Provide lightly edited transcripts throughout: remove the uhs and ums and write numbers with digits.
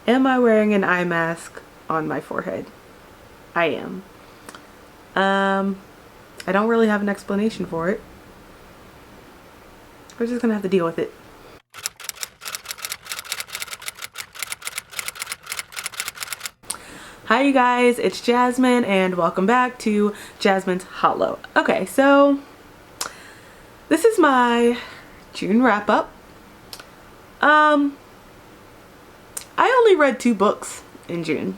Am I wearing an eye mask on my forehead? I am. I don't really have an explanation for it. We're just gonna have to deal with it. Hi you guys, it's Jasmine and welcome back to Jasmine's Hollow. Okay, so this is my June wrap up. I only read 2 books in June.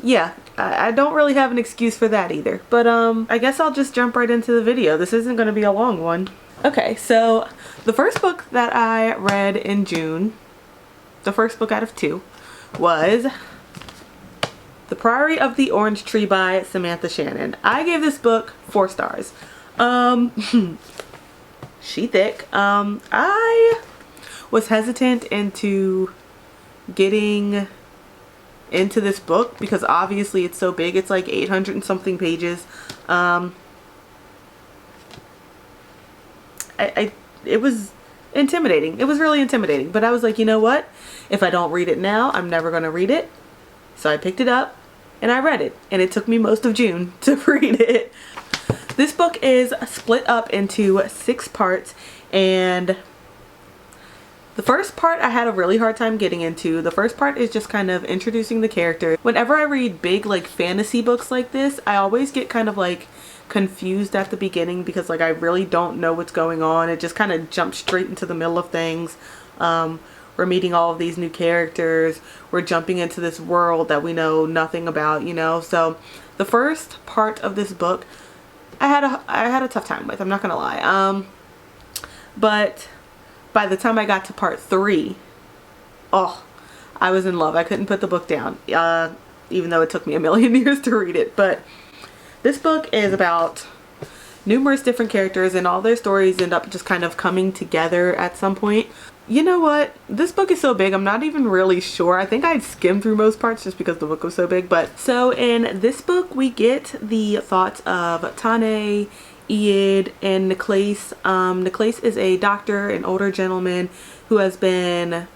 Yeah, I don't really have an excuse for that either. But I guess I'll just jump right into the video. This isn't going to be a long one. Okay, so the first book that I read in June, the first book out of 2, was The Priory of the Orange Tree by Samantha Shannon. I gave this book 4 stars. She thick. I was hesitant into getting into this book because obviously it's so big. It's like 800 and something pages. It was intimidating. It was really intimidating, but I was like, you know what? If I don't read it now, I'm never going to read it. So I picked it up and I read it, and it took me most of June to read it. This book is split up into 6 parts, and the first part I had a really hard time getting into. The first part is just kind of introducing the character. Whenever I read big like fantasy books like this, I always get kind of like confused at the beginning because like I really don't know what's going on. It just kind of jumps straight into the middle of things. We're meeting all of these new characters. We're jumping into this world that we know nothing about, you know. So the first part of this book I had a tough time with, I'm not gonna lie. But by the time I got to part 3, oh, I was in love. I couldn't put the book down, even though it took me a million years to read it. But this book is about numerous different characters, and all their stories end up just kind of coming together at some point. You know what? This book is so big, I'm not even really sure. I think I'd skimmed through most parts just because the book was so big. But so in this book, we get the thoughts of Tane, Ied, and Nicholas. Nicholas is a doctor, an older gentleman who has been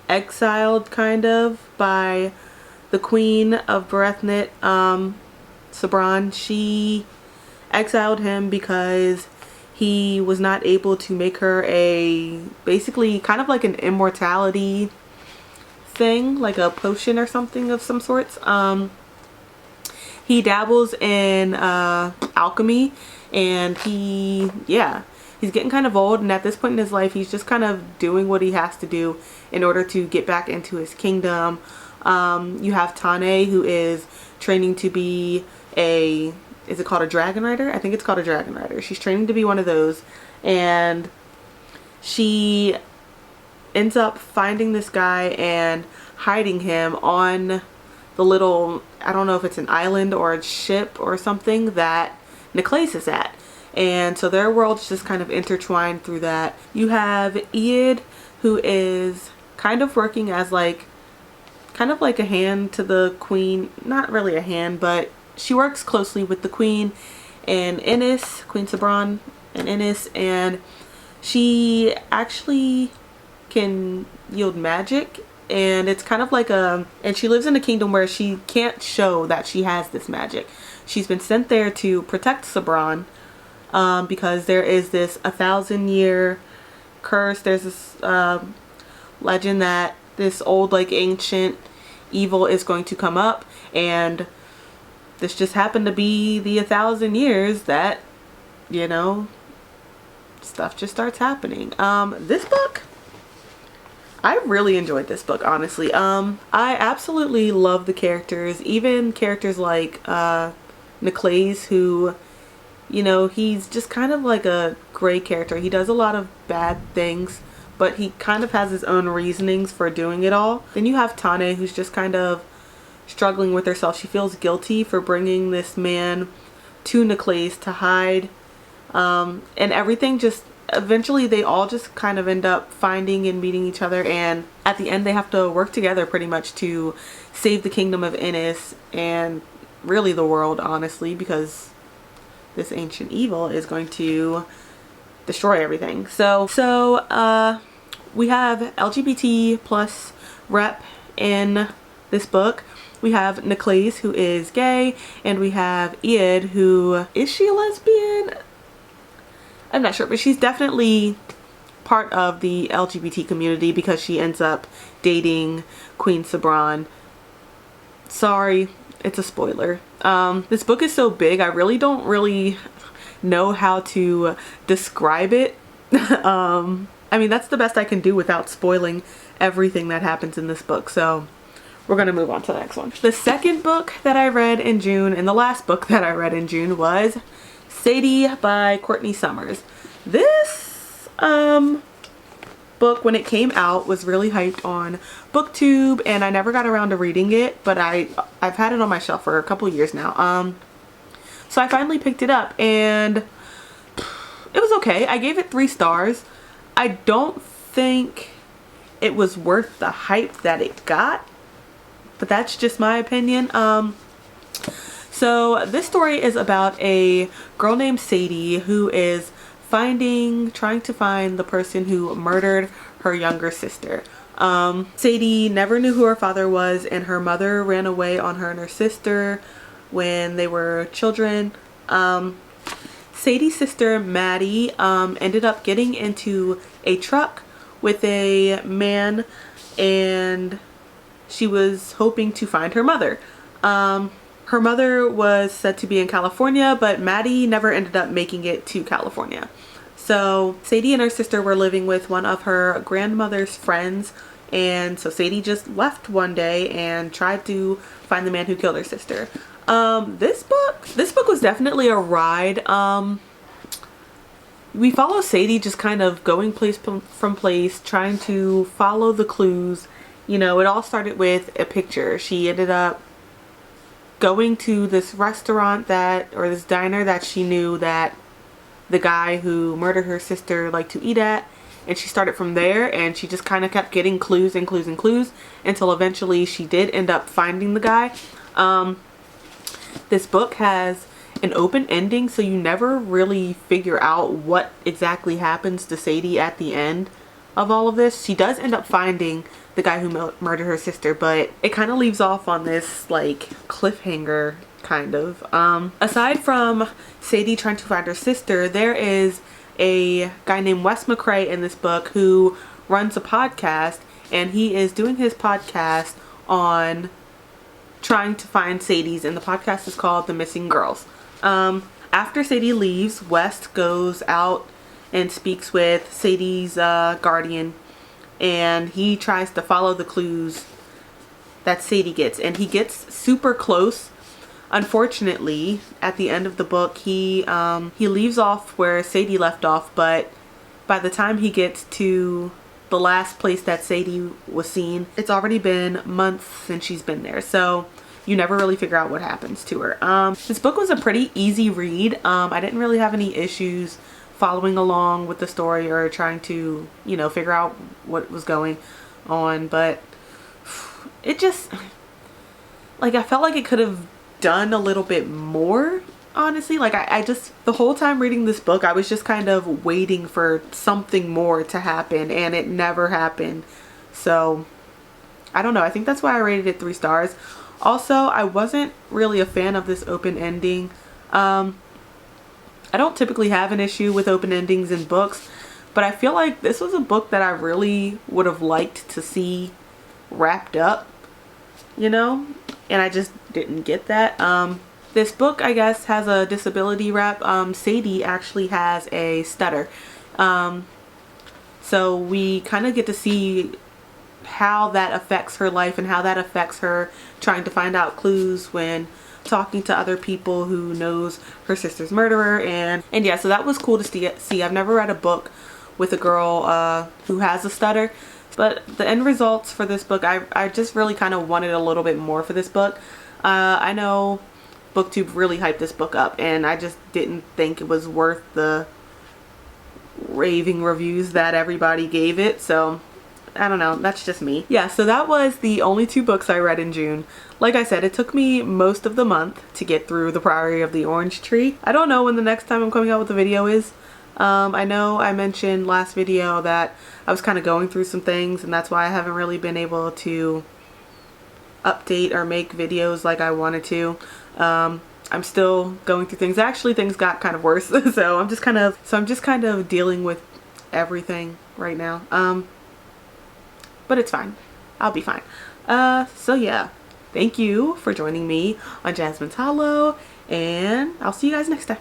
exiled kind of by the Queen of Berethnet, Sabran. She exiled him because he was not able to make her a, basically kind of like an immortality thing, like a potion or something of some sorts. He dabbles in alchemy, and he's getting kind of old, and at this point in his life he's just kind of doing what he has to do in order to get back into his kingdom. You have Tane, who is training to be a, is it called a dragon rider? I think it's called a dragon rider. She's training to be one of those, and she ends up finding this guy and hiding him on the little, I don't know if it's an island or a ship or something that Nicholas is at. And so their worlds just kind of intertwined through that. You have Ied, who is kind of working as like, kind of like a hand to the queen. Not really a hand, but she works closely with the queen and Innis, Queen Sabran and Innis, and she actually can yield magic, and it's kind of like a, and she lives in a kingdom where she can't show that she has this magic. She's been sent there to protect Sabran, because there is this 1,000-year curse. There's this legend that this old like ancient evil is going to come up, and this just happened to be the 1,000 years that, you know, stuff just starts happening. This book, I really enjoyed this book, honestly. I absolutely love the characters, even characters like Nicholas, who, you know, he's just kind of like a gray character. He does a lot of bad things, but he kind of has his own reasonings for doing it all. Then you have Tane, who's just kind of struggling with herself. She feels guilty for bringing this man to Nicholas to hide, and everything just, eventually they all just kind of end up finding and meeting each other, and at the end they have to work together pretty much to save the kingdom of Innis, and really the world, honestly, because this ancient evil is going to destroy everything. So we have LGBT plus rep in this book. We have Niclaise, who is gay, and we have Iad, who, is she a lesbian? I'm not sure, but she's definitely part of the LGBT community because she ends up dating Queen Sabran. Sorry, it's a spoiler. This book is so big, I really don't know how to describe it. I mean, that's the best I can do without spoiling everything that happens in this book, so we're gonna move on to the next one. The second book that I read in June, and the last book that I read in June, was Sadie by Courtney Summers. This book, when it came out, was really hyped on booktube, and I never got around to reading it, but I've had it on my shelf for a couple years now. So I finally picked it up, and it was okay. I gave it 3 stars. I don't think it was worth the hype that it got, but that's just my opinion. So this story is about a girl named Sadie who is trying to find the person who murdered her younger sister. Sadie never knew who her father was, and her mother ran away on her and her sister when they were children. Sadie's sister Maddie ended up getting into a truck with a man, and she was hoping to find her mother. Her mother was said to be in California, but Maddie never ended up making it to California. So Sadie and her sister were living with one of her grandmother's friends, and so Sadie just left one day and tried to find the man who killed her sister. This book was definitely a ride. We follow Sadie just kind of going place from place, trying to follow the clues. You know, it all started with a picture. She ended up going to this restaurant or this diner that she knew that the guy who murdered her sister liked to eat at, and she started from there, and she just kind of kept getting clues and clues and clues until eventually she did end up finding the guy. This book has an open ending, so you never really figure out what exactly happens to Sadie at the end of all of this. She does end up finding the guy who murdered her sister, but it kind of leaves off on this like cliffhanger kind of. Aside from Sadie trying to find her sister, there is a guy named Wes McCrae in this book who runs a podcast, and he is doing his podcast on trying to find Sadie's, and the podcast is called The Missing Girls. After Sadie leaves, Wes goes out and speaks with Sadie's guardian, and he tries to follow the clues that Sadie gets, and he gets super close. Unfortunately, at the end of the book, he leaves off where Sadie left off, but by the time he gets to the last place that Sadie was seen, it's already been months since she's been there, so you never really figure out what happens to her. This book was a pretty easy read. I didn't really have any issues following along with the story or trying to, you know, figure out what was going on, but it just, like, I felt like it could have done a little bit more, honestly. Like, I just, the whole time reading this book, I was just kind of waiting for something more to happen, and it never happened. So I don't know, I think that's why I rated it 3 stars. Also, I wasn't really a fan of this open ending. I don't typically have an issue with open endings in books, but I feel like this was a book that I really would have liked to see wrapped up, you know, and I just didn't get that. This book, I guess, has a disability wrap. Sadie actually has a stutter, so we kind of get to see how that affects her life and how that affects her trying to find out clues when talking to other people who knows her sister's murderer. And yeah, so that was cool to see. I've never read a book with a girl who has a stutter, but the end results for this book, I just really kind of wanted a little bit more for this book. I know booktube really hyped this book up, and I just didn't think it was worth the raving reviews that everybody gave it, so I don't know, that's just me. Yeah, so that was the only 2 books I read in June. Like I said, it took me most of the month to get through The Priory of the Orange Tree. I don't know when the next time I'm coming out with a video is, I know I mentioned last video that I was kind of going through some things, and that's why I haven't really been able to update or make videos like I wanted to. I'm still going through things. Actually, things got kind of worse, so I'm just kind of dealing with everything right now. But it's fine. I'll be fine. So yeah, thank you for joining me on Jasmine's Hollow, and I'll see you guys next time.